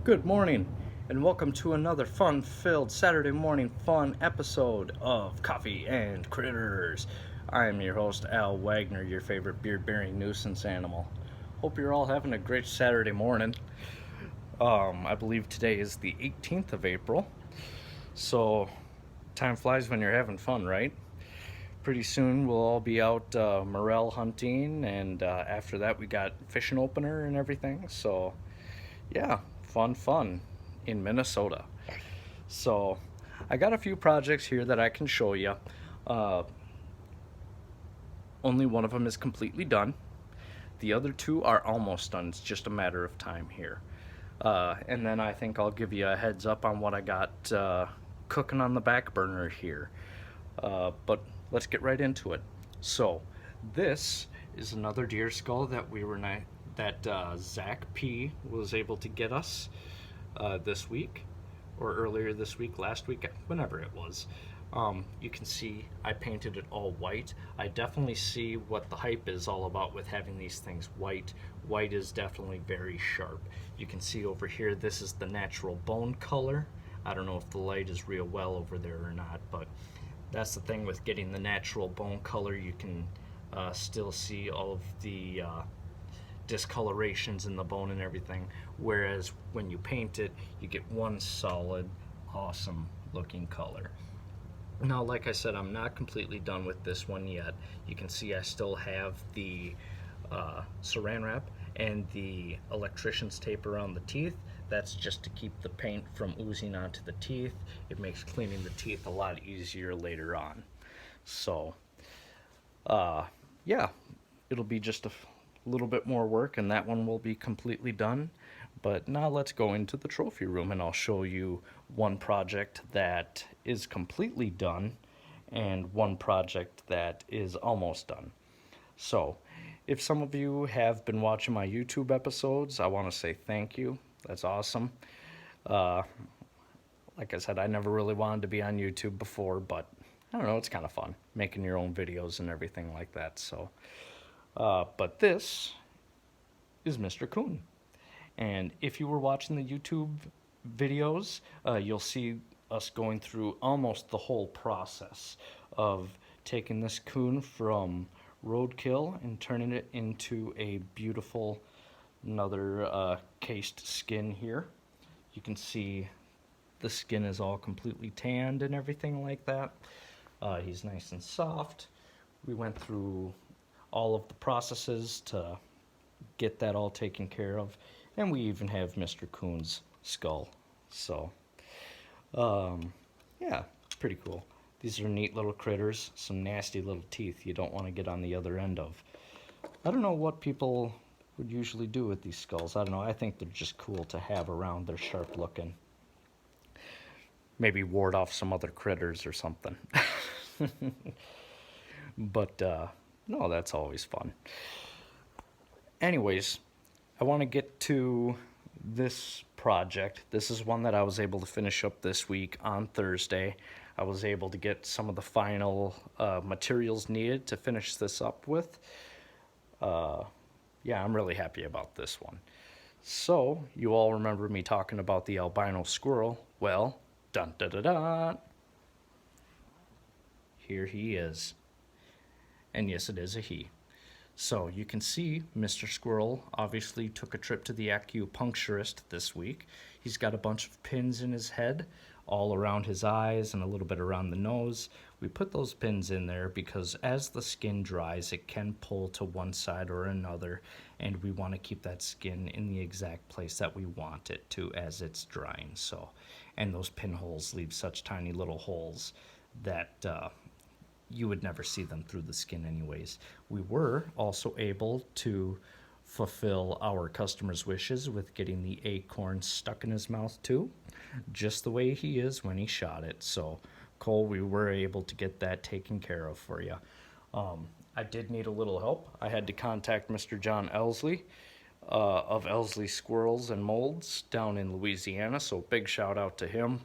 Good morning, and welcome to another fun-filled Saturday morning fun episode of Coffee and Critters. I am your host, Al Wagner, your favorite beard-bearing nuisance animal. Hope you're all having a great Saturday morning. I believe today is the 18th of April, so time flies when you're having fun, right? Pretty soon we'll all be out morel hunting, and after that we got fishing opener and everything, so yeah, fun in Minnesota. So I got a few projects here that I can show you. Uh, Only one of them is completely done. The other two are almost done. It's just a matter of time here. And then I think I'll give you a heads up on what I got cooking on the back burner here. But let's get right into it. So this is another deer skull that Zach P was able to get us this week, or earlier this week, last week, whenever it was. You can see I painted it all white. I definitely see what the hype is all about with having these things white. White is definitely very sharp. You can see over here, this is the natural bone color. I don't know if the light is real well over there or not, but that's the thing with getting the natural bone color. You can still see all of the discolorations in the bone and everything, whereas when you paint it, you get one solid, awesome looking color. Now, like I said, I'm not completely done with this one yet. You can see I still have the saran wrap and the electrician's tape around the teeth. That's just to keep the paint from oozing onto the teeth. It makes cleaning the teeth a lot easier later on. So, yeah, it'll be just a little bit more work and that one will be completely done. But now let's go into the trophy room and I'll show you one project that is completely done and one project that is almost done. So, if some of you have been watching my YouTube episodes, I want to say thank you. That's awesome. Uh, like I said, I never really wanted to be on YouTube before, but I don't know, it's kind of fun making your own videos and everything like that. So, but this is Mr. Coon. And if you were watching the YouTube videos, you'll see us going through almost the whole process of taking this coon from roadkill and turning it into a beautiful, another cased skin here. You can see the skin is all completely tanned and everything like that. He's nice and soft. We went through all of the processes to get that all taken care of. And we even have Mr. Coon's skull. So, yeah, pretty cool. These are neat little critters, some nasty little teeth you don't want to get on the other end of. I don't know what people would usually do with these skulls. I don't know, I think they're just cool to have around. They're sharp looking. Maybe ward off some other critters or something. But, no, that's always fun. Anyways, I want to get to this project. This is one that I was able to finish up this week on Thursday. I was able to get some of the final materials needed to finish this up with. Yeah, I'm really happy about this one. So, you all remember me talking about the albino squirrel. Well, dun da da da. Here he is. And yes, it is a he. So you can see Mr. Squirrel obviously took a trip to the acupuncturist this week. He's got a bunch of pins in his head, all around his eyes and a little bit around the nose. We put those pins in there because as the skin dries, it can pull to one side or another, and we want to keep that skin in the exact place that we want it to as it's drying. So, and those pinholes leave such tiny little holes that you would never see them through the skin anyways. We were also able to fulfill our customer's wishes with getting the acorn stuck in his mouth too, just the way he is when he shot it. So, Cole, we were able to get that taken care of for you. I did need a little help. I had to contact Mr. John Elsley of Elsley Squirrels and Molds down in Louisiana, so big shout out to him.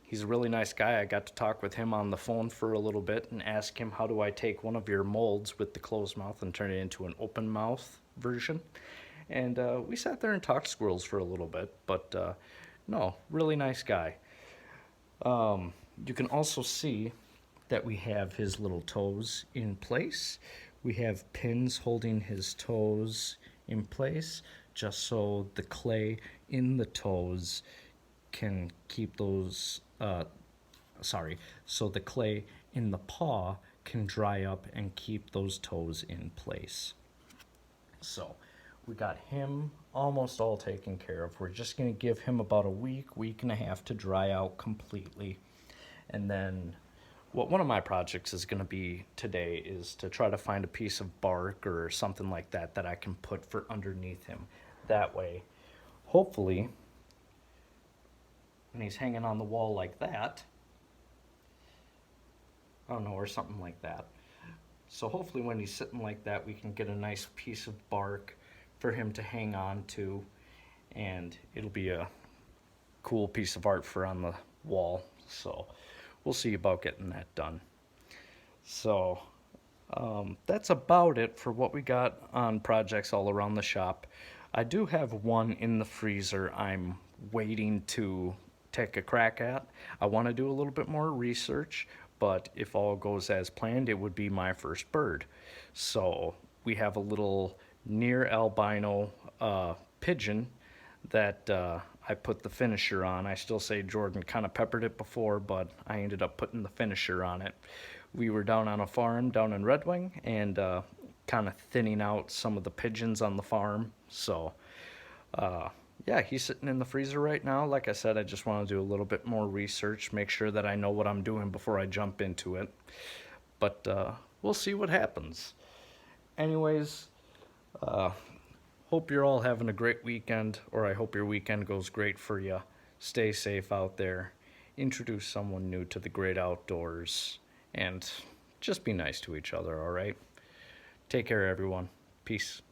He's a really nice guy. I got to talk with him on the phone for a little bit and ask him, how do I take one of your molds with the closed mouth and turn it into an open mouth version? And we sat there and talked squirrels for a little bit, but no, really nice guy. You can also see that we have his little toes in place. We have pins holding his toes in place just so the clay in the toes can keep those, so the clay in the paw can dry up and keep those toes in place. So we got him almost all taken care of. We're just going to give him about a week and a half to dry out completely. And then what one of my projects is going to be today is to try to find a piece of bark or something like that that I can put for underneath him. That way, hopefully, when he's hanging on the wall like that, I don't know, or something like that. So hopefully when he's sitting like that, we can get a nice piece of bark for him to hang on to, and it'll be a cool piece of art for on the wall. So we'll see about getting that done. So that's about it for what we got on projects all around the shop. I do have one in the freezer I'm waiting to take a crack at. I want to do a little bit more research, but if all goes as planned, it would be my first bird. So we have a little near albino pigeon that I put the finisher on. I still say Jordan kind of peppered it before, but I ended up putting the finisher on it. We were down on a farm down in Red Wing and kind of thinning out some of the pigeons on the farm. So yeah, he's sitting in the freezer right now. Like I said, I just want to do a little bit more research, make sure that I know what I'm doing before I jump into it. But we'll see what happens. Anyways, hope you're all having a great weekend, or I hope your weekend goes great for you. Stay safe out there. Introduce someone new to the great outdoors, and just be nice to each other, all right? Take care, everyone. Peace.